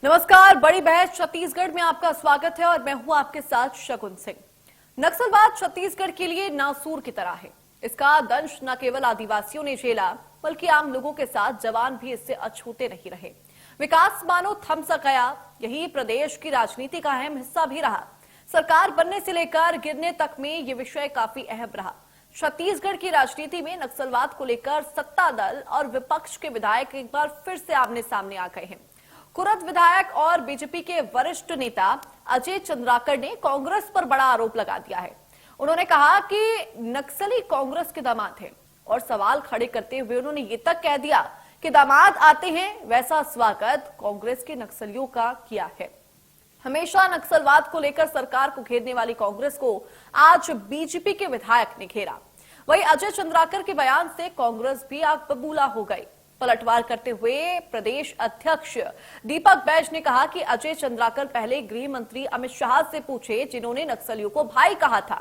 नमस्कार। बड़ी बहस छत्तीसगढ़ में आपका स्वागत है और मैं हूं आपके साथ शगुन सिंह। नक्सलवाद छत्तीसगढ़ के लिए नासूर की तरह है। इसका दंश न केवल आदिवासियों ने झेला बल्कि आम लोगों के साथ जवान भी इससे अछूते नहीं रहे। विकास मानो थम सा गया, यही प्रदेश की राजनीति का अहम हिस्सा भी रहा। सरकार बनने से लेकर गिरने तक में ये विषय काफी अहम रहा। छत्तीसगढ़ की राजनीति में नक्सलवाद को लेकर सत्ता दल और विपक्ष के विधायक एक बार फिर से आमने सामने आ गए हैं। खुरद विधायक और बीजेपी के वरिष्ठ नेता अजय चंद्राकर ने कांग्रेस पर बड़ा आरोप लगा दिया है। उन्होंने कहा कि नक्सली कांग्रेस के दामाद हैं और सवाल खड़े करते हुए उन्होंने ये तक कह दिया कि दामाद आते हैं वैसा स्वागत कांग्रेस के नक्सलियों का किया है। हमेशा नक्सलवाद को लेकर सरकार को घेरने वाली कांग्रेस को आज बीजेपी के विधायक ने घेरा। वहीं अजय चंद्राकर के बयान से कांग्रेस भी आग बबूला हो गई। पलटवार करते हुए प्रदेश अध्यक्ष दीपक बैज ने कहा कि अजय चंद्राकर पहले गृह मंत्री अमित शाह से पूछे जिन्होंने नक्सलियों को भाई कहा था।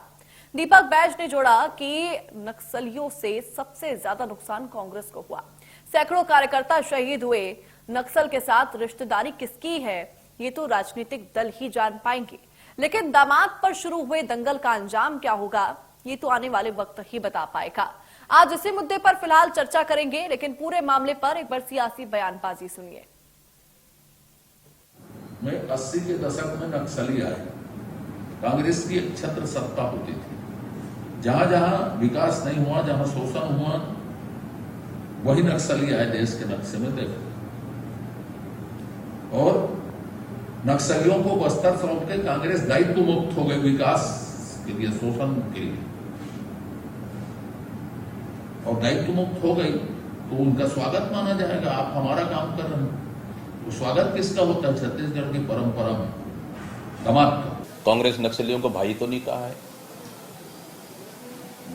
दीपक बैज ने जोड़ा कि नक्सलियों से सबसे ज्यादा नुकसान कांग्रेस को हुआ। सैकड़ों कार्यकर्ता शहीद हुए। नक्सल के साथ रिश्तेदारी किसकी है ये तो राजनीतिक दल ही जान पाएंगे, लेकिन दामाद पर शुरू हुए दंगल का अंजाम क्या होगा ये तो आने वाले वक्त ही बता पाएगा। आज इसी मुद्दे पर फिलहाल चर्चा करेंगे, लेकिन पूरे मामले पर एक बार सियासी बयानबाजी सुनिए। मैं 80 के दशक में नक्सली आए। कांग्रेस की एक छत्र सत्ता होती थी। जहां जहां विकास नहीं हुआ, जहां शोषण हुआ, वही नक्सली आए देश के नक्शे में देखो। और नक्सलियों को बस्तर सौंप के कांग्रेस दायित्व मुक्त हो गई विकास के लिए, शोषण के लिए, और दायित्व मुक्त हो गई तो उनका स्वागत माना जाएगा। आप हमारा काम कर रहे हैं तो स्वागत किसका होता है? छत्तीसगढ़ की परंपरा में दामाद का। कांग्रेस नक्सलियों को भाई तो नहीं कहा है।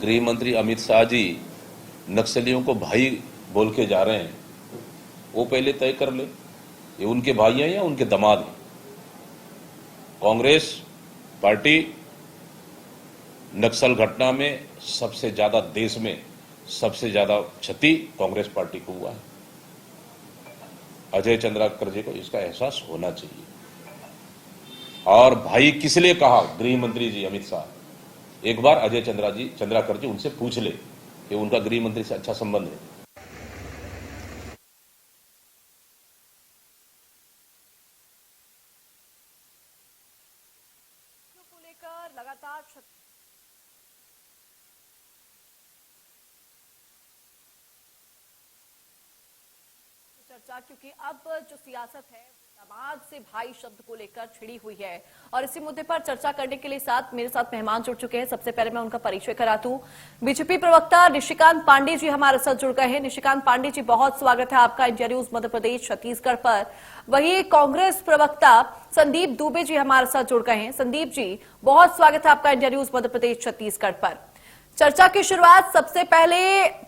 गृह मंत्री अमित शाह जी नक्सलियों को भाई बोल के जा रहे हैं, वो पहले तय कर ले ये उनके भाई हैं या उनके दामाद हैं। कांग्रेस पार्टी नक्सल घटना में सबसे ज्यादा, देश में सबसे ज्यादा क्षति कांग्रेस पार्टी को हुआ है। अजय चंद्राकर जी को इसका एहसास होना चाहिए। और भाई किस लिए कहा गृह मंत्री जी अमित शाह, एक बार अजय चंद्राकर जी उनसे पूछ ले कि उनका गृह मंत्री से अच्छा संबंध है। लगातार चर्चा, क्योंकि अब जो सियासत है दामाद से भाई शब्द को लेकर छिड़ी हुई है और इसी मुद्दे पर चर्चा करने के लिए मेरे साथ मेहमान जुड़ चुके हैं। सबसे पहले मैं उनका परिचय करा दूं। बीजेपी प्रवक्ता निशिकांत पांडे जी हमारे साथ जुड़ गए हैं। निशिकांत पांडे जी, बहुत स्वागत है आपका इंडिया न्यूज मध्य प्रदेश छत्तीसगढ़ पर। वही कांग्रेस प्रवक्ता संदीप दुबे जी हमारे साथ जुड़ गए हैं। संदीप जी, बहुत स्वागत है आपका इंडिया न्यूज मध्य प्रदेश छत्तीसगढ़ पर। चर्चा की शुरुआत सबसे पहले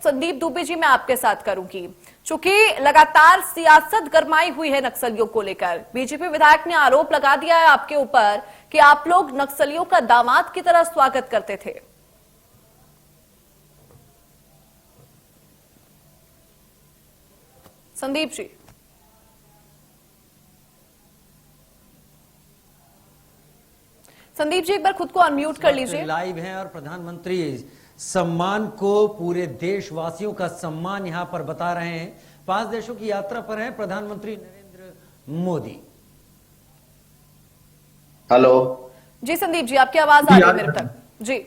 संदीप दुबे जी मैं आपके साथ करूंगी। चूंकि लगातार सियासत गरमाई हुई है नक्सलियों को लेकर, बीजेपी विधायक ने आरोप लगा दिया है आपके ऊपर कि आप लोग नक्सलियों का दामाद की तरह स्वागत करते थे। संदीप जी। संदीप जी, एक बार खुद को अनम्यूट कर लीजिए। लाइव हैं और प्रधानमंत्री सम्मान को, पूरे देशवासियों का सम्मान यहां पर बता रहे हैं। 5 देशों की यात्रा पर हैं प्रधानमंत्री नरेंद्र मोदी। हेलो जी संदीप जी, आपकी आवाज आ रही है मेरे तक जी।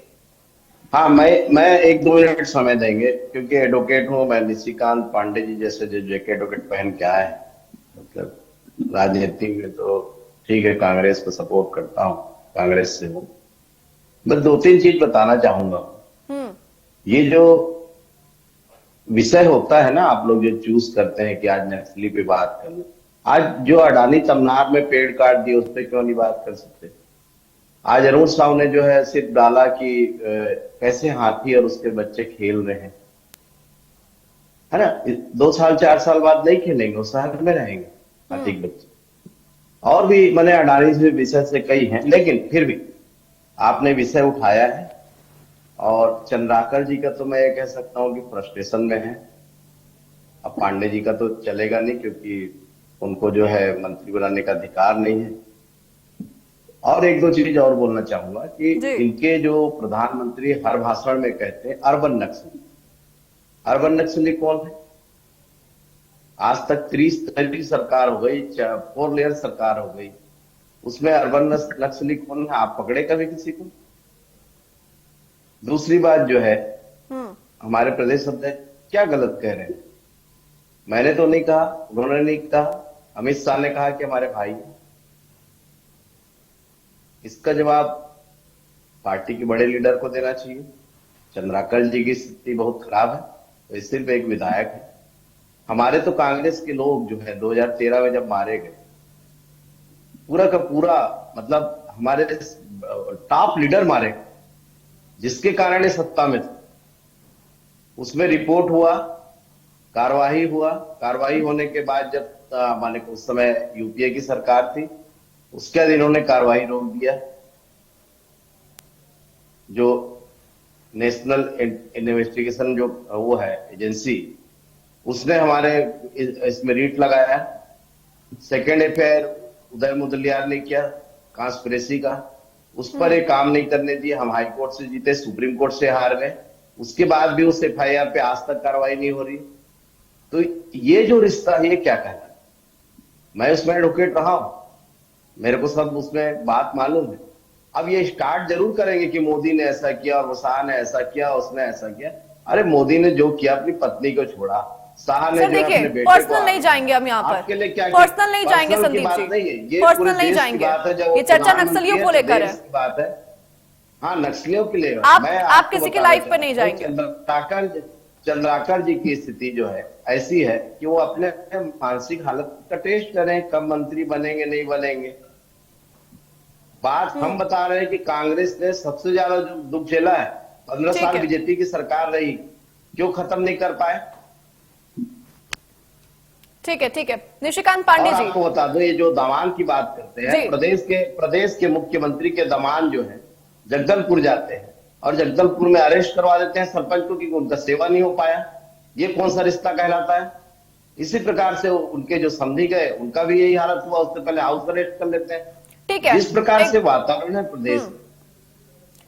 हाँ, मैं 1-2 मिनट समय देंगे क्योंकि एडवोकेट हूँ मैं। निशिकांत पांडे जी जैसे जो जैकेट वैकेट पहन के आए, मतलब राजनीति में तो ठीक है, कांग्रेस को सपोर्ट करता हूँ, कांग्रेस से हूँ। मैं 2-3 चीज बताना चाहूंगा। ये जो विषय होता है ना, आप लोग जो चूज करते हैं कि आज नक्सली पे बात करें, आज जो अडानी तमनार में पेड़ काट दिए उस पर क्यों नहीं बात कर सकते? आज अरुण साहू ने जो है सिर्फ डाला कि कैसे हाथी और उसके बच्चे खेल रहे हैं, है ना। 2 साल 4 साल बाद नहीं खेलेंगे, वो शहर में रहेंगे हाथी के बच्चे। और भी मैंने अडानी से विषय से कई हैं, लेकिन फिर भी आपने विषय उठाया है। और चंद्राकर जी का तो मैं ये कह सकता हूं कि फ्रस्ट्रेशन में है। अब पांडे जी का तो चलेगा नहीं क्योंकि उनको जो है मंत्री बनाने का अधिकार नहीं है। और एक दो चीज और बोलना चाहूंगा कि जी। इनके जो प्रधानमंत्री हर भाषण में कहते हैं अर्बन नक्सली। अर्बन नक्सली कौन है? आज तक 30 सरकार हो गई, 4 लेयर सरकार हो गई, उसमें अर्बन नक्सली कौन है? आप पकड़े कभी किसी को? दूसरी बात जो है, हमारे प्रदेश अध्यक्ष क्या गलत कह रहे हैं? मैंने तो नहीं कहा, उन्होंने नहीं कहा, अमित शाह ने कहा कि हमारे भाई हैं। इसका जवाब पार्टी के बड़े लीडर को देना चाहिए। चंद्राकर जी की स्थिति बहुत खराब है, तो ये सिर्फ एक विधायक है। हमारे तो कांग्रेस के लोग जो है 2013 में जब मारे गए, पूरा का पूरा मतलब हमारे टॉप लीडर मारे गए, जिसके कारण ये सत्ता में थे। उसमें रिपोर्ट हुआ, कार्रवाई हुआ, कार्रवाई होने के बाद जब माने उस समय यूपीए की सरकार थी, उसके बाद इन्होंने कार्रवाई रोक दिया। जो नेशनल इन्वेस्टिगेशन जो वो है एजेंसी, उसने हमारे इसमें रीट लगाया। सेकेंड एफआईआर उदय मुदलियार ने किया कांस्पिरेसी का, उस पर एक काम नहीं करने दिए। हम हाई कोर्ट से जीते, सुप्रीम कोर्ट से हार गए, उसके बाद भी उस एफआईआर पे आज तक कार्रवाई नहीं हो रही। तो ये जो रिश्ता है, ये क्या कहना है? मैं उसमें एडवोकेट रहा हूं, मेरे को सब उसमें बात मालूम है। अब ये स्टार्ट जरूर करेंगे कि मोदी ने ऐसा किया और वो शाह ने ऐसा किया, उसने ऐसा किया। अरे मोदी ने जो किया, अपनी पत्नी को छोड़ा, शाह ने जो अपने बेटे को, पर्सनल नहीं जाएंगे हम यहाँ पर, आपके लिए क्या पर्सनल नहीं जाएंगे संदीप जी, पर्सनल नहीं जाएंगे। ये चर्चा नक्सलियों को लेकर है, बात है। हाँ, नक्सलियों के लिए आप किसी के लाइफ पे नहीं जाएंगे। चंद्राकर जी की स्थिति जो है ऐसी है कि वो अपने मानसिक हालत का टेस्ट करें, कब मंत्री बनेंगे नहीं बनेंगे। बात हम बता रहे हैं कि कांग्रेस ने सबसे ज्यादा जो दुख झेला है, 15 साल बीजेपी की सरकार रही, क्यों खत्म नहीं कर पाए? ठीक है निशिकांत पांडे जी, आपको बता दो, ये जो दमान की बात करते हैं, प्रदेश के मुख्यमंत्री के दमान जो है जगदलपुर जाते हैं और जगदलपुर में अरेस्ट करवा देते हैं सरपंच को कि उनका सेवा नहीं हो पाया। ये कौन सा रिश्ता कहलाता है? इसी प्रकार से उनके जो समझी गए, उनका भी यही हालत हुआ, उससे पहले हाउस अरेस्ट कर लेते हैं। ठीक है, इस प्रकार से वातावरण है प्रदेश।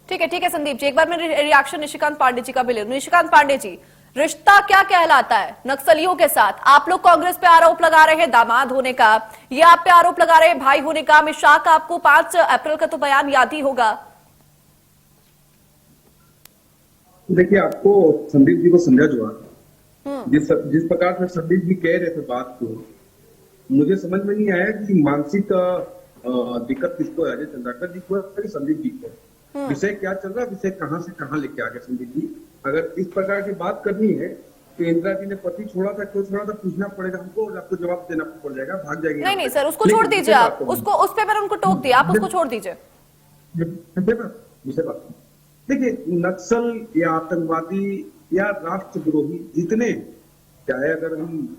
ठीक है संदीप जी, एक बार मैं रिएक्शन निशिकांत पांडे जी का भी ले लूं। निशिकांत पांडे जी, रिश्ता क्या कहलाता है नक्सलियों के साथ? आप लोग कांग्रेस पे आरोप लगा रहे हैं दामाद होने का, ये आप पे आरोप लगा रहे हैं भाई होने का। अमित शाह का आपको 5 अप्रैल का तो बयान याद ही होगा। देखिए, आपको संदीप जी को समझा जुआ, जिस प्रकार से संदीप जी कह रहे थे बात को, मुझे समझ में नहीं आया कि मानसिक दिक्कत किसको है, अजय चंद्राकर जी को है, संदीप जी को। विषय क्या चल रहा है, विषय कहां से कहां लेके आ गए संदीप जी? अगर इस प्रकार की बात करनी है तो इंदिरा जी ने पति छोड़ा था, क्यों छोड़ा था, पूछना पड़ेगा हमको और आपको जवाब देना पड़ जाएगा, भाग जाएंगे। नहीं सर, उसको छोड़ दीजिए आप, उस पे मैंने उनको टोक दिया, आप उसको छोड़ दीजिए। देखिए, नक्सल या आतंकवादी या राष्ट्रद्रोही जितने, चाहे अगर हम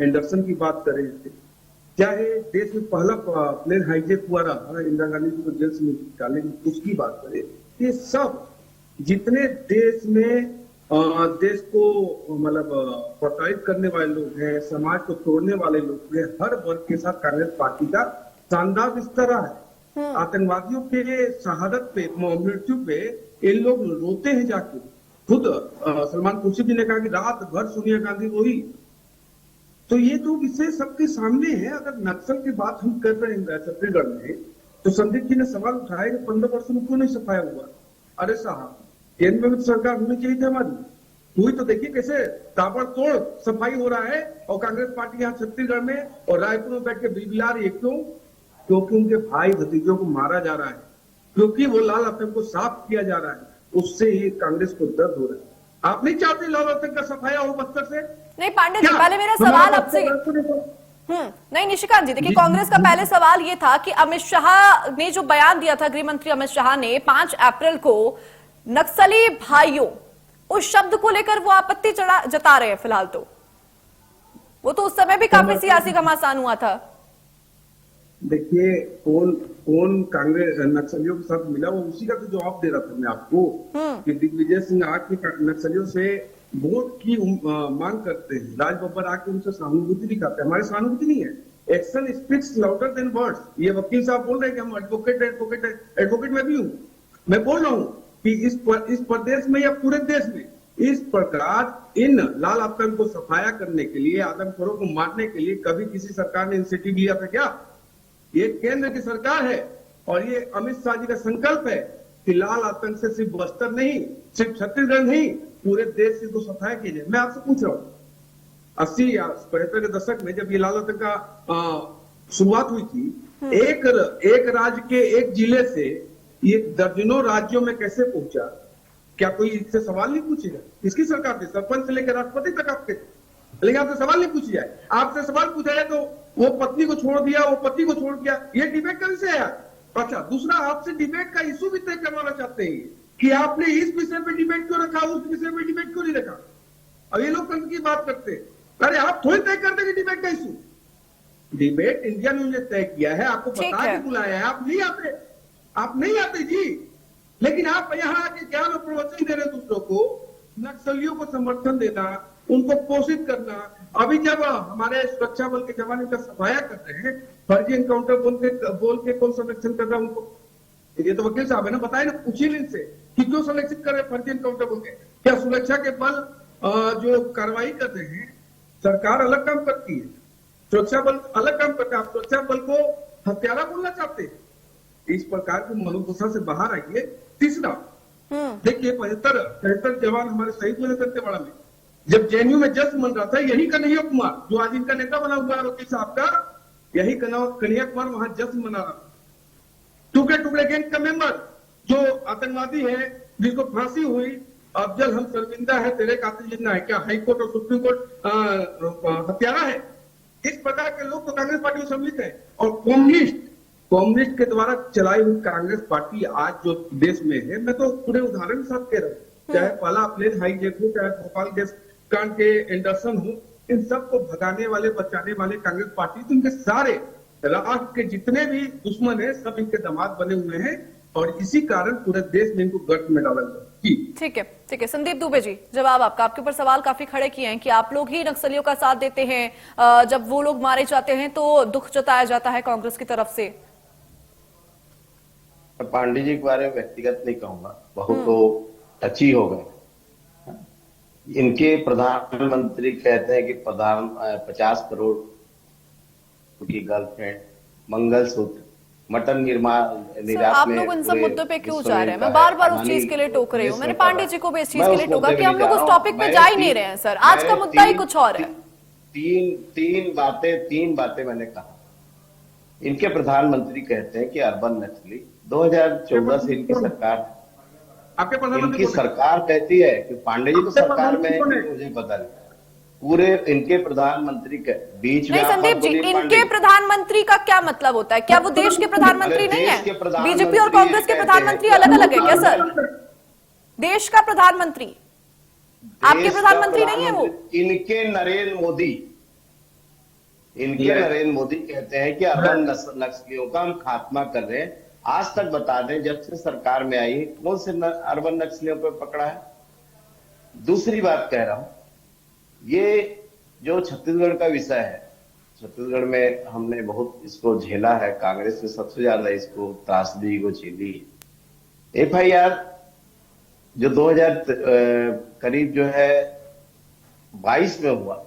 एंडरसन की बात करें, चाहे देश में पहला प्लेन हाईजेक हुआ रहा इंदिरा गांधी जी को जेल से निकालने की, उसकी बात करें, ये सब जितने देश में देश को मतलब प्रताड़ित करने वाले लोग हैं, समाज को तोड़ने वाले लोग हैं, हर वर्ग के साथ कांग्रेस पार्टी का शानदार रिश्ता रहा है। आतंकवादियों के शहादत पे, मृत्यु पे इन लोग रोते हैं जाके। खुद सलमान खुर्शीद जी ने कहा कि रात भर सोनिया गांधी रोई। तो ये तो विषय सबके सामने है। अगर नक्सल की बात हम कर रहे हैं छत्तीसगढ़ में, तो संदीप जी ने सवाल उठाया कि 15 वर्ष में क्यों नहीं सफाया हुआ? अरे साहब, केंद्र में सरकार होनी चाहिए थी हमारी, हुई तो देखिए कैसे ताबड़तोड़ सफाई हो रहा है। और कांग्रेस पार्टी यहाँ छत्तीसगढ़ में और रायपुर में बैठ के बिलबिला रही है। क्यों? क्योंकि उनके भाई भतीजों को मारा जा रहा है, क्योंकि वो लाल आतंक को साफ किया जा रहा है। उससे ही कांग्रेस को दर्द हो रहा है। आप नहीं चाहते लाल आतंक का सफाया हो बस्तर से? नहीं पांडे जी, पहले मेरा सवाल आपसे, नहीं निशिकांत जी, देखिए कांग्रेस का पहले सवाल ये था कि अमित शाह ने जो बयान दिया था, गृह मंत्री अमित शाह ने 5 अप्रैल को, नक्सली भाइयों, उस शब्द को लेकर वो आपत्ति जता रहे हैं फिलहाल। तो वो तो उस समय भी काफी सियासी घमासान हुआ था। देखिए, कौन कांग्रेस नक्सलियों के साथ मिला, वो उसी का तो जवाब दे रहा था मैं आपको कि दिग्विजय सिंह आके नक्सलियों से वोट की मांग करते हैं, राज बब्बर आके उनसे सहानुभूति दिखाते हैं। हमारी सहानुभूति नहीं है, action speaks louder than words. ये वकील साहब बोल रहे हैं कि हम एडवोकेट मैं भी हूं। मैं बोल रहा हूं कि इस प्रदेश में या पूरे देश में इस प्रकार इन लाल आतंक को सफाया करने के लिए, आदमखोरों को मारने के लिए कभी किसी सरकार ने इनिशिएटिव लिया था क्या? ये केंद्र की सरकार है और ये अमित शाह जी का संकल्प है कि लाल आतंक से सिर्फ बस्तर नहीं, सिर्फ छत्तीसगढ़ नहीं, पूरे देश से इसको सफाया किया जाए। मैं आपसे पूछ रहा हूं, 80 या 75 के दशक में जब ये लाल आतंक का शुरुआत हुई थी, एक राज्य के एक जिले से ये दर्जनों राज्यों में कैसे पहुंचा? क्या कोई इससे सवाल नहीं पूछेगा? किसकी सरकार थी? सरपंच से लेकर राष्ट्रपति तक आपके, लेकिन आपसे सवाल नहीं पूछा जाए। आपसे सवाल पूछा जाए तो वो पत्नी को छोड़ दिया, वो पति को छोड़ दिया, ये डिबेट कहाँ से आया? अच्छा, दूसरा, आपसे डिबेट का इशू भी तय करवाना चाहते हैं कि आपने इस विषय पे डिबेट क्यों रखा, उस विषय पे डिबेट क्यों नहीं रखा। अब ये लोग तंत्र की बात करते हैं। अरे आप थोड़ी तय कर देंगे डिबेट का इशू। डिबेट इंडिया न्यूज ने तय किया है, आपको बता के बुलाया है, आप नहीं आते जी। लेकिन आप यहाँ आके ज्ञान और प्रवचन दे रहे दूसरों को, नक्सलियों को समर्थन देना, उनको पोषित करना। अभी जब हमारे सुरक्षा बल के जवान इनका सफाया कर रहे हैं, फर्जी एनकाउंटर बोल के कौन संरक्षण कर रहा है उनको? ये तो वकील साहब है ना, बताए ना, पूछिए इनसे कि क्यों संरक्षित कर रहे हैं फर्जी एनकाउंटर बोल के। क्या सुरक्षा के बल जो कार्रवाई कर रहे हैं, सरकार अलग काम करती है, सुरक्षा बल अलग काम करता है। आप सुरक्षा बल को हत्यारा बोलना चाहते हैं? इस प्रकार की मनोदशा से बाहर आइए। तीसरा, देखिए 75 जवान हमारे शहीद हुए दंतेवाड़ा में। जब जेएनयू में जश्न मन रहा था, यही कन्हैया कुमार जो आज इनका नेता बना हुआ है वकील साहब का, यही कन्हैया कुमार वहां जश्न मना रहा था। टुकड़े टुकड़े गैंग का मेंबर जो आतंकवादी है, जिसको फांसी हुई, अफजल हम शर्मिंदा है, तेरे कातिल जिंदा है। क्या हाईकोर्ट और सुप्रीम कोर्ट हत्यारा है? इस प्रकार के लोग तो कांग्रेस पार्टी में सम्मिलित है। और कम्युनिस्ट के द्वारा चलाई हुई कांग्रेस पार्टी आज जो देश में है, मैं तो पूरे उदाहरण के साथ कह रहा हूँ, चाहे पाला प्लेन हाईजेक हो, चाहे भोपाल गैस कांड के एंडरसन हो, इन सबको भगाने वाले, बचाने वाले कांग्रेस पार्टी, तो इनके सारे राष्ट्र के जितने भी दुश्मन है, सब इनके दामाद बने हुए हैं और इसी कारण पूरे देश में इनको गर्त में डाला गया। ठीक है। संदीप दुबे जी, जवाब आपके ऊपर सवाल काफी खड़े किए हैं कि आप लोग ही नक्सलियों का साथ देते हैं, जब वो लोग मारे जाते हैं तो दुख जताया जाता है कांग्रेस की तरफ से। पांडे जी के बारे में व्यक्तिगत नहीं कहूंगा, बहुत तो टची हो गए। इनके प्रधानमंत्री कहते हैं कि 50 करोड़ की गर्लफ्रेंड, मंगलसूत्र, मटन निर्यात आप लोग इन सब मुद्दों पे क्यों जा रहे हैं? मैं बार बार उस चीज के लिए टोक रही हूँ। मैंने पांडे जी को भी इस चीज के लिए टोका कि हम लोग उस टॉपिक पे जा ही नहीं रहे हैं। सर, आज का मुद्दा ही कुछ और है। तीन बातें मैंने कहा। इनके प्रधानमंत्री कहते हैं कि अर्बन नक्सली 2014 से इनकी सरकार, आपके प्रधानमंत्री इनकी सरकार कहती है कि पांडे जी तो सरकार में, मुझे पता नहीं, पूरे इनके प्रधानमंत्री के बीच में। नहीं संदीप जी, इनके प्रधानमंत्री का क्या मतलब होता है? क्या वो देश के प्रधानमंत्री नहीं है? बीजेपी और कांग्रेस के प्रधानमंत्री अलग अलग है क्या सर? देश का प्रधानमंत्री आपके प्रधानमंत्री नहीं है वो? इनके नरेंद्र मोदी कहते हैं कि अर्बन नक्सलियों का हम खात्मा कर रहे हैं। आज तक बता दें, जब से सरकार में आई, कौन से अर्बन नक्सलियों पर पकड़ा है? दूसरी बात कह रहा हूं, ये जो छत्तीसगढ़ का विषय है, छत्तीसगढ़ में हमने बहुत इसको झेला है, कांग्रेस ने सबसे ज्यादा इसको त्रासदी को झेली। FIR जो 2000 करीब जो है 22 में हुआ,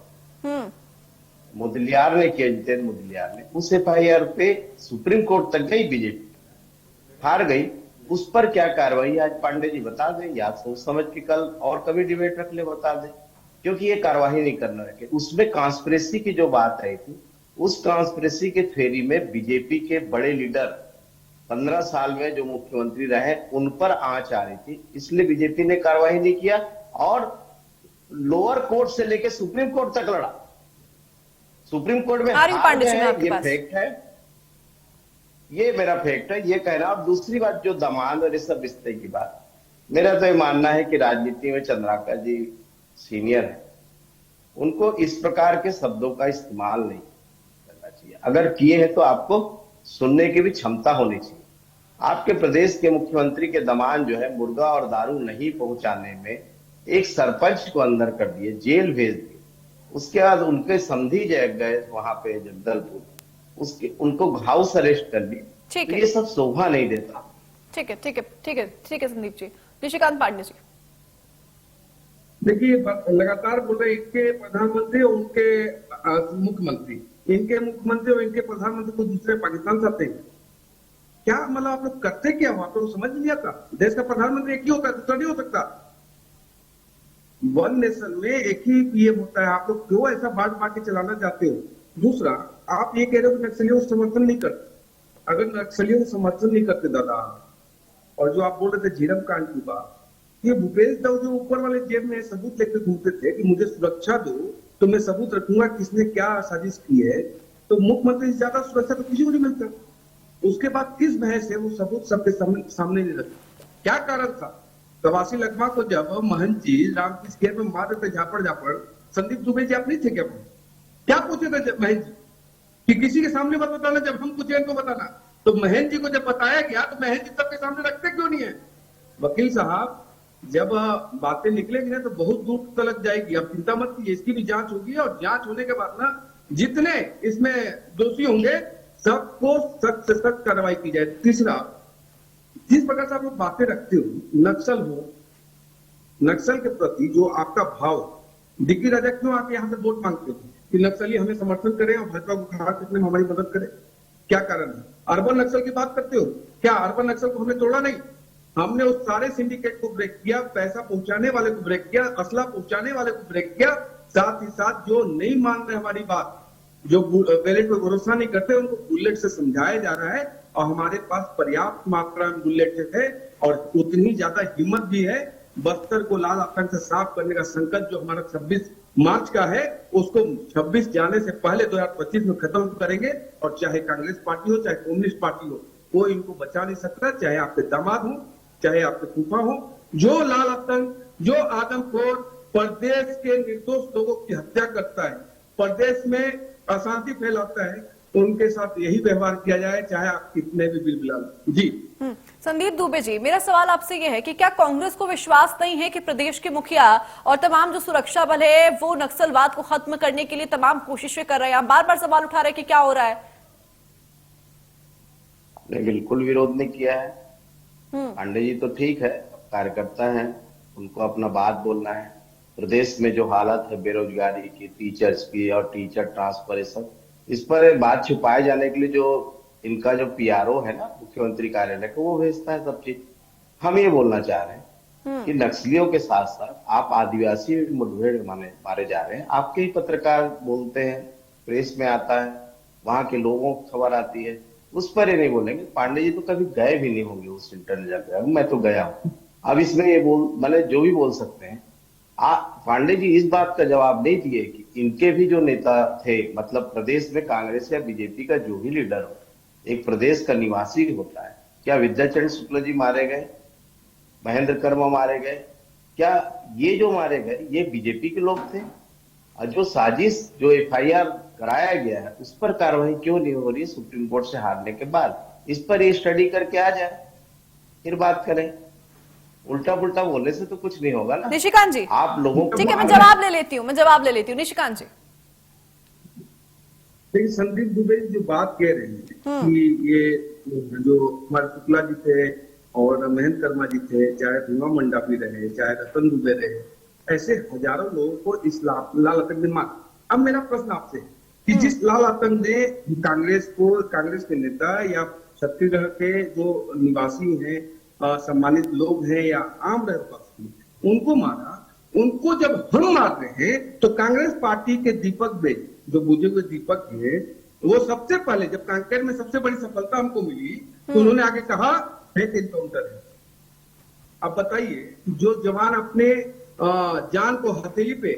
मुदलियार ने किया, जितेंद्र मुदलियार ने, उस FIR पे सुप्रीम कोर्ट तक गई, बीजेपी हार गई। उस पर क्या कार्रवाई आज पांडे जी बता दें, या सोच समझ के कल और कभी डिबेट रख ले, बता दें, क्योंकि ये कार्रवाई नहीं करना रखे। उसमें कॉन्स्पिरेसी की जो बात आई थी, उस कॉन्स्पिरेसी के थ्योरी में बीजेपी के बड़े लीडर 15 साल में जो मुख्यमंत्री रहे, उन पर आंच आ रही थी, इसलिए बीजेपी ने कार्रवाई नहीं किया और लोअर कोर्ट से लेकर सुप्रीम कोर्ट तक लड़ा। सुप्रीम कोर्ट में हार गए हैं, ये फैक्ट है, ये मेरा फैक्ट है, ये कहना। और दूसरी बात, जो दामाद और इस सब रिश्ते की बात, मेरा तो ये मानना है कि राजनीति में चंद्राकर जी सीनियर है, उनको इस प्रकार के शब्दों का इस्तेमाल नहीं करना चाहिए। अगर किए हैं तो आपको सुनने की भी क्षमता होनी चाहिए। आपके प्रदेश के मुख्यमंत्री के दामाद जो है, मुर्गा और दारू नहीं पहुंचाने में एक सरपंच को अंदर कर दिए, जेल भेज दिए। उसके बाद उनके समधी गए वहां पे जगदलपुर, उसके उनको हाउस अरेस्ट कर ली। ठीक तो है। ये सब शोभा नहीं देता। ठीक है, ठीक है, ठीक है, ठीक है संदीप जी। निशिकांत पांडे जी। देखिए, लगातार बोल रहे इनके प्रधानमंत्री और उनके मुख्यमंत्री, इनके मुख्यमंत्री और इनके प्रधानमंत्री को दूसरे पाकिस्तान से आते हैं। क्या मतलब आप लोग करते क्या हो? आप लोग समझ नहीं आता। देश का प्रधानमंत्री एक ही होता है, दूसरा नहीं हो सकता। वन नेशन में एक ही पीएम होता है। आप लोग क्यों ऐसा बांट बांट के चलाना चाहते हो? दूसरा, आप ये कह रहे हो कि नक्सलियों को समर्थन नहीं करते। अगर नक्सलियों को समर्थन नहीं करते दादा, और जो आप बोल रहे थे झीरम कांड की बात, ये भूपेश दाऊ जो ऊपर वाले जेब में सबूत लेकर घूमते थे कि मुझे सुरक्षा दो तो मैं सबूत रखूंगा किसने क्या साजिश की है, तो मुख्यमंत्री से ज्यादा सुरक्षा तो किसी को नहीं मिलता। उसके बाद किस भय से वो सबूत सबके सामने नहीं रखे? क्या कारण था? कवासी लकमा को जब महंत जी रामकृष्ण खेर में मार देते झापड़ झापड़, संदीप दुबे जी आप नहीं थे क्या पूछे थे महंत जी कि किसी के सामने मत बताना, जब हम पूछे इनको बताना? तो महंत जी को जब बताया गया तो महंत जी सबके सामने रखते क्यों नहीं है? वकील साहब, जब बातें निकलेगी ना तो बहुत दूर तक जाएगी। आप चिंता मत कीजिए, इसकी भी जांच होगी और जांच होने के बाद ना जितने इसमें दोषी होंगे सबको सख्त से सख्त कार्रवाई की जाए। तीसरा, जिस प्रकार से आप लोग बातें रखते हो, नक्सल के प्रति जो आपका भाव, डिग्गी राजा क्यों आके यहाँ से वोट मांगते हो कि नक्सली हमें समर्थन करें और भाजपा को खड़ा करने में हमारी मदद करें? क्या कारण है? अर्बन नक्सल की बात करते हो, क्या अर्बन नक्सल को हमने तोड़ा नहीं? हमने उस सारे सिंडिकेट को ब्रेक किया, पैसा पहुंचाने वाले को ब्रेक किया, असला पहुंचाने वाले को ब्रेक किया। साथ ही साथ जो नहीं मान रहे हमारी बात, जो बैलेट पर भरोसा नहीं करते, उनको बुलेट से समझाया जा रहा है। और हमारे पास पर्याप्त मात्रा में बुलेट है और उतनी ज्यादा हिम्मत भी है। बस्तर को लाल आतंक से साफ करने का संकल्प जो हमारा 26 मार्च का है, उसको 26 जाने से पहले 2025 में खत्म करेंगे। और चाहे कांग्रेस पार्टी हो, चाहे कम्युनिस्ट पार्टी हो, कोई इनको बचा नहीं सकता। चाहे आपके दामाद हो, चाहे आपके फूफा हो, जो लाल आतंक, जो आदमखोर प्रदेश के निर्दोष लोगों की हत्या करता है, प्रदेश में अशांति फैलाता है, उनके साथ यही व्यवहार किया जाए, चाहे आप कितने भी बिल बिला लो। जी संदीप दुबे जी, मेरा सवाल आपसे यह है कि क्या कांग्रेस को विश्वास नहीं है कि प्रदेश के मुखिया और तमाम जो सुरक्षा बल है वो नक्सलवाद को खत्म करने के लिए तमाम कोशिशें कर रहे हैं? आप बार बार सवाल उठा रहे हैं कि क्या हो रहा है। ने बिल्कुल विरोध नहीं किया है। पांडे जी तो ठीक है, कार्यकर्ता हैं, उनको अपना बात बोलना है। प्रदेश में जो हालत है बेरोजगारी की, टीचर्स की और टीचर ट्रांसफर, ये सब इस पर बात छुपाए जाने के लिए जो इनका जो पीआरओ है ना मुख्यमंत्री कार्यालय का, वो भेजता है सब चीज। हम ये बोलना चाह रहे हैं कि नक्सलियों के साथ साथ आप आदिवासी मुठभेड़ मारे जा रहे हैं। आपके ही पत्रकार बोलते हैं, प्रेस में आता है, वहां के लोगों को खबर आती है, उस पर ये नहीं बोलेंगे। पांडे जी तो कभी गए भी नहीं होंगे उस इंटरनेट पे, मैं तो गया हूँ। अब इसमें ये मैंने जो भी बोल सकते हैं। पांडे जी इस बात का जवाब नहीं दिए कि इनके भी जो नेता थे, मतलब प्रदेश में कांग्रेस या बीजेपी का जो भी लीडर हो, एक प्रदेश का निवासी होता है। क्या विद्याचरण शुक्ला जी मारे गए, महेंद्र कर्मा मारे गए? क्या ये जो मारे गए ये बीजेपी के लोग थे? और जो साजिश, जो एफआईआर कराया गया है, उस पर कार्रवाई क्यों नहीं हो रही सुप्रीम कोर्ट से हारने के बाद? इस पर ये स्टडी करके आ जाए, फिर बात करें। उल्टा पुल्टा बोलने से तो कुछ नहीं होगा ना। निशिकांत जी, आप लोगों को, ठीक है, मैं जवाब ले लेती हूँ। निशिकांत जी, देखिए, संदीप दुबे जो बात कह रहे हैं कि ये जो हमारे शुक्ला जी थे और महेंद्र कर्मा जी थे, चाहे भीमा मंडा भी रहे, चाहे रतन दुबे रहे, ऐसे हजारों लोगों को इस लाल आतंक ने मारा। अब मेरा प्रश्न आपसे है कि जिस लाल आतंक ने कांग्रेस के नेता या छत्तीसगढ़ के जो निवासी हैं, सम्मानित लोग हैं या आम रहवासी, उनको मारा, उनको जब हम मार रहे हैं तो कांग्रेस पार्टी के दीपक बेज, जो बुझे हुए दीपक है, वो सबसे पहले जब कांकेर में सबसे बड़ी सफलता हमको मिली तो उन्होंने आगे कहा फेक एनकाउंटर है। अब बताइए, जो जवान अपने जान को हथेली पे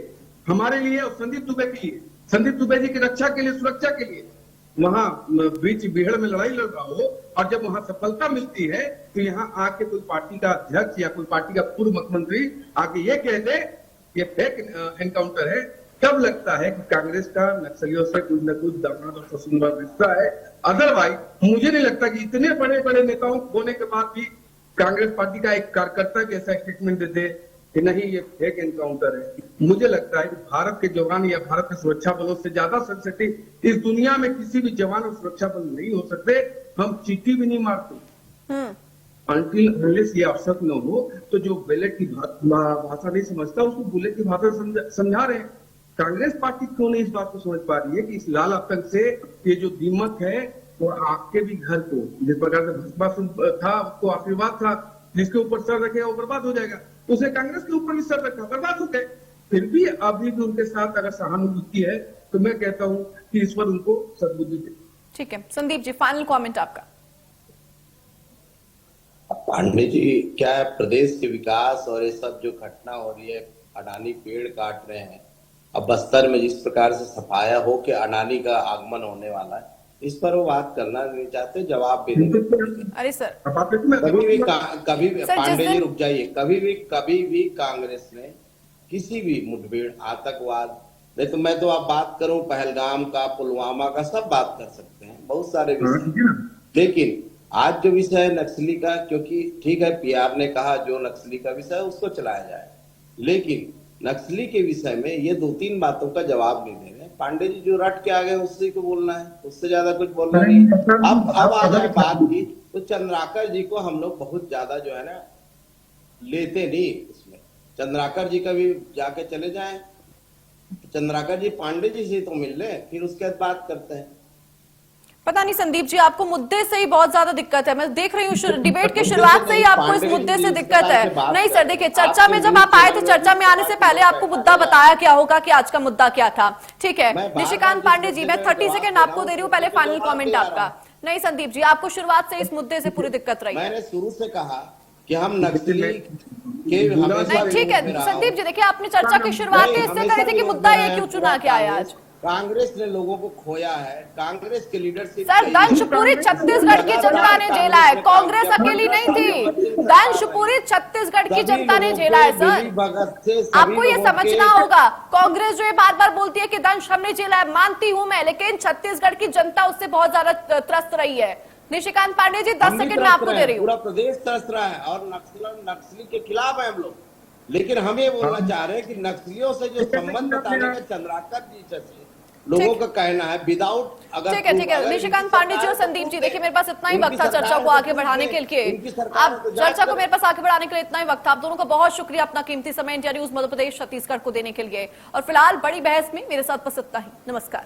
हमारे लिए और संदीप दुबे के लिए, संदीप दुबे जी की रक्षा के लिए, सुरक्षा के लिए वहां बीच बिहड़ में लड़ाई लड़ रहा हो, और जब वहां सफलता मिलती है तो यहाँ आके कोई पार्टी का अध्यक्ष या कोई पार्टी का पूर्व मुख्यमंत्री आके ये कह दे ये फेक एनकाउंटर है, तब लगता है कि कांग्रेस का नक्सलियों से कुछ न कुछ दामाद और ससुर रिश्ता है। अदरवाइज मुझे नहीं लगता कि इतने बड़े बड़े नेताओं होने के बाद भी कांग्रेस पार्टी का एक कार्यकर्ता भी ऐसा स्टेटमेंट दे दे कि नहीं ये फेक एनकाउंटर है। मुझे लगता है कि भारत के जवान या भारत के सुरक्षा बलों से ज्यादा सेंसिटिव इस दुनिया में किसी भी जवान और सुरक्षा बल नहीं हो सकते। हम चीटी भी नहीं मारते अनटिल ये अवसर न हो। तो जो बुलेट की भाषा नहीं समझता उसको बुलेट की भाषा समझा रहे हैं। कांग्रेस पार्टी क्यों नहीं इस बात को समझ पा रही है कि इस लाल आतंक से ये जो दीमक है वो आपके भी घर को, जिस प्रकार से भस्मा था उसको आशीर्वाद था, जिसके ऊपर सर रखेगा वो बर्बाद हो जाएगा। उसने कांग्रेस के ऊपर भी सर रखा, बर्बाद हो गए। फिर भी अभी भी उनके साथ अगर सहानुभूति है तो मैं कहता हूं कि ईश्वर उनको सद्बुद्धि दे। ठीक है संदीप जी, फाइनल कमेंट आपका। पांडे जी, क्या है, प्रदेश के विकास और ये सब जो घटना हो रही है, अडानी पेड़ काट रहे हैं, अब बस्तर में जिस प्रकार से सफाया हो कि अडानी का आगमन होने वाला है, इस पर वो बात करना नहीं चाहते, जवाब भी नहीं। अरे सर कभी भी पांडे जी रुक जाइए, कभी भी कांग्रेस ने किसी भी मुठभेड़, आतंकवाद, नहीं तो मैं तो आप बात करूं पहलगाम का, पुलवामा का, सब बात कर सकते हैं, बहुत सारे विषय। लेकिन आज जो विषय है नक्सली का, क्योंकि ठीक है पीआर ने कहा जो नक्सली का विषय है उसको चलाया जाए, लेकिन नक्सली के विषय में ये 2-3 बातों का जवाब नहीं दे रहे। पांडे जी जो रट के आ गए उससे को बोलना है, उससे ज्यादा कुछ बोलना नहीं। अब आ जाए बात की तो चंद्राकर जी को हम लोग बहुत ज्यादा जो है ना लेते नहीं इसमें। चंद्राकर जी का भी जाके चले जाएं, चंद्राकर जी पांडे जी से तो मिल ले, फिर उसके बाद बात करते हैं। पता नहीं संदीप जी, आपको मुद्दे से ही बहुत ज्यादा दिक्कत है। मैं देख रही हूँ डिबेट की शुरुआत से ही आपको इस मुद्दे से दिक्कत है। नहीं सर, देखिए चर्चा में जब आप आए थे, चर्चा में आने से पहले आपको मुद्दा बताया क्या होगा कि आज का मुद्दा क्या था। ठीक है निशिकांत पांडे जी, मैं 30 सेकंड आपको दे रही हूँ, पहले फाइनल कमेंट आपका। नहीं संदीप जी, आपको शुरुआत से इस मुद्दे से पूरी दिक्कत रही है। मैंने शुरू से कहा कि हम नक्सली के नहीं ठीक है संदीप जी, देखिए आपने चर्चा की शुरुआत ही इससे करी थी कि मुद्दा ये क्यों चुना के आया आज। कांग्रेस ने लोगों को खोया है, कांग्रेस के लीडरशिप। सर दंशपुरी छत्तीसगढ़ की जनता ने झेला है, कांग्रेस अकेली नहीं थी, दंशपुरी छत्तीसगढ़ की जनता ने झेला है। सर आपको ये समझना होगा, कांग्रेस जो ये बार बार बोलती है कि दंश हमने झेला है, मानती हूं मैं, लेकिन छत्तीसगढ़ की जनता उससे बहुत ज्यादा त्रस्त रही है। निशिकांत पांडे जी 10 सेकंड में आपको दे रही हूँ। पूरा प्रदेश त्रस्त रहा है और नक्सली के खिलाफ है हम लोग, लेकिन हम ये बोलना चाह रहे हैं कि नक्सलियों से जो संबंध बताने का चंद्राकर जी से लोगों का कहना है विदाउट अगर ठीक है निशिकांत पांडे जी और संदीप जी, देखिए मेरे पास इतना ही वक्त था चर्चा को आगे बढ़ाने के लिए। आप चर्चा को मेरे पास आगे बढ़ाने के लिए इतना ही वक्त था। आप दोनों का बहुत शुक्रिया अपना कीमती समय इंडिया न्यूज मध्य प्रदेश छत्तीसगढ़ को देने के लिए। और फिलहाल बड़ी बहस में मेरे साथ बस इतना ही। नमस्कार।